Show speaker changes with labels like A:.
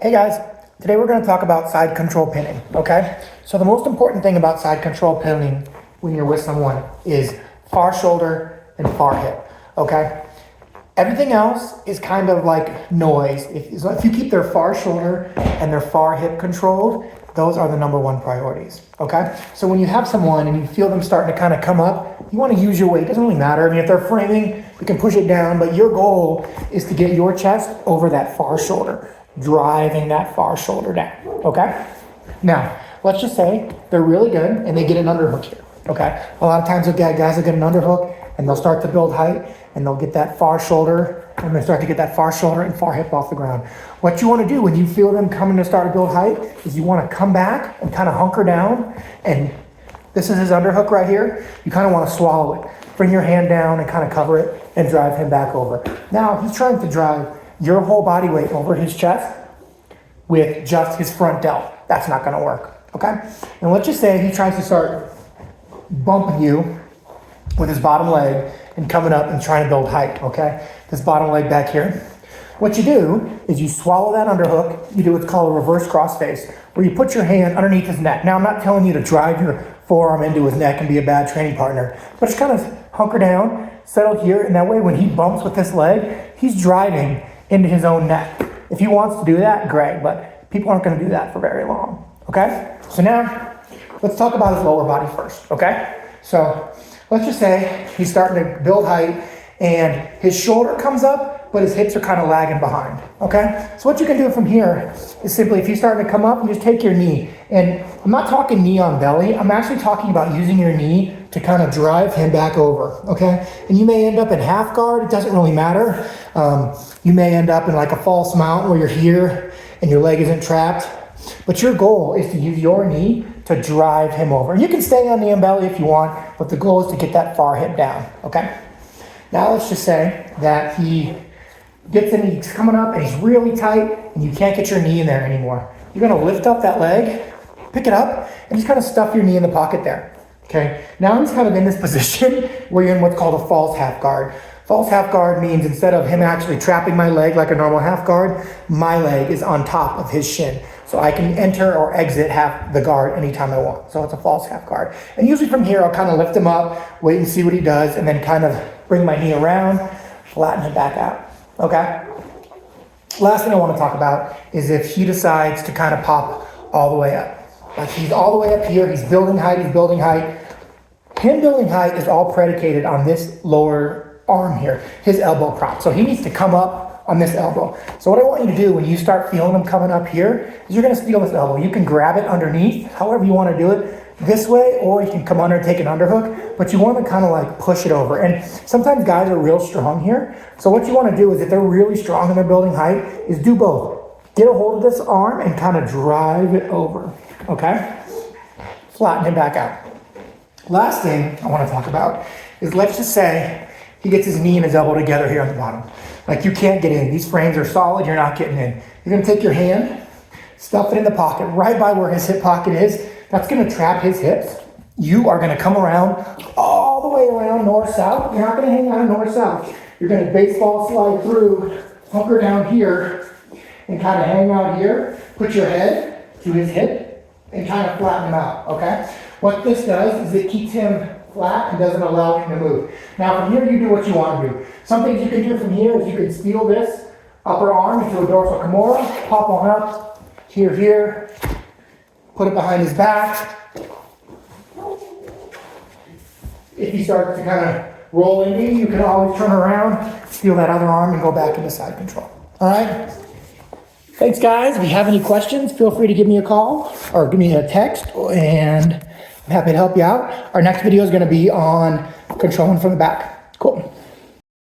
A: Hey guys, today we're going to talk about side control pinning, okay? So the most important thing about side control pinning when you're with someone is far shoulder and far hip, okay? Everything else is kind of like noise. If you keep their far shoulder and their far hip controlled, those are the number one priorities, okay? So when you have someone and you feel them starting to kind of come up, you want to use your weight. It doesn't really matter. I mean, if they're framing, we can push it down, but your goal is to get your chest over that far shoulder, driving that far shoulder down, okay? Now, let's just say they're really good and they get an underhook here, okay? A lot of times guys will get an underhook and they'll start to build height and they'll get that far shoulder and they start to get that far shoulder and far hip off the ground. What you want to do when you feel them coming to start to build height is you want to come back and kind of hunker down, and this is his underhook right here. You kind of want to swallow it. Bring your hand down and kind of cover it and drive him back over. Now he's trying to drive your whole body weight over his chest with just his front delt. That's not going to work, okay? And let's just say he tries to start bumping you with his bottom leg and coming up and trying to build height, okay? This bottom leg back here. What you do is you swallow that underhook. You do what's called a reverse crossface, where you put your hand underneath his neck. Now, I'm not telling you to drive your forearm into his neck and be a bad training partner, but just kind of hunker down, settle here, and that way when he bumps with this leg, he's driving into his own neck. If he wants to do that, great, but people aren't going to do that for very long, okay? So now, let's talk about his lower body first, okay? So let's just say he's starting to build height and his shoulder comes up, but his hips are kind of lagging behind, okay? So what you can do from here is simply, if you're starting to come up, you just take your knee. And I'm not talking knee on belly. I'm actually talking about using your knee to kind of drive him back over, okay? And you may end up in half guard. It doesn't really matter. You may end up in like a false mount where you're here and your leg isn't trapped. But your goal is to use your knee to drive him over. And you can stay on the belly if you want, but the goal is to get that far hip down, okay? Now let's just say that he gets in, he's coming up and he's really tight and you can't get your knee in there anymore. You're gonna lift up that leg, pick it up, and just kind of stuff your knee in the pocket there, okay? Now he's kind of in this position where you're in what's called a false half guard. False half guard means instead of him actually trapping my leg like a normal half guard, my leg is on top of his shin. So I can enter or exit half the guard anytime I want. So it's a false half guard. And usually from here, I'll kind of lift him up, wait and see what he does, and then kind of bring my knee around, flatten him back out, okay? Last thing I want to talk about is if he decides to kind of pop all the way up. Like he's all the way up here, he's building height. Him building height is all predicated on this lower arm here, his elbow prop. So he needs to come up on this elbow. So what I want you to do when you start feeling him coming up here is you're going to feel this elbow. You can grab it underneath, however you want to do it, this way, or you can come under and take an underhook, but you want to kind of like push it over. And sometimes guys are real strong here. So what you want to do is, if they're really strong and they're building height, is do both. Get a hold of this arm and kind of drive it over, okay? Flatten him back out. Last thing I want to talk about is, let's just say he gets his knee and his elbow together here on the bottom. Like you can't get in. These frames are solid, you're not getting in. You're gonna take your hand, stuff it in the pocket, right by where his hip pocket is. That's gonna trap his hips. You are gonna come around all the way around north-south. You're not gonna hang out north-south. You're gonna baseball slide through, hunker down here, and kind of hang out here. Put your head to his hip and kind of flatten him out, okay? What this does is it keeps him flat and doesn't allow him to move. Now from here, you do what you want to do. Some things you can do from here is you can steal this upper arm into a dorsal Kimura, pop on up, here, put it behind his back. If he starts to kind of roll into you, you can always turn around, steal that other arm, and go back into side control. All right? Thanks, guys. If you have any questions, feel free to give me a call or give me a text, and I'm happy to help you out. Our next video is going to be on controlling from the back. Cool.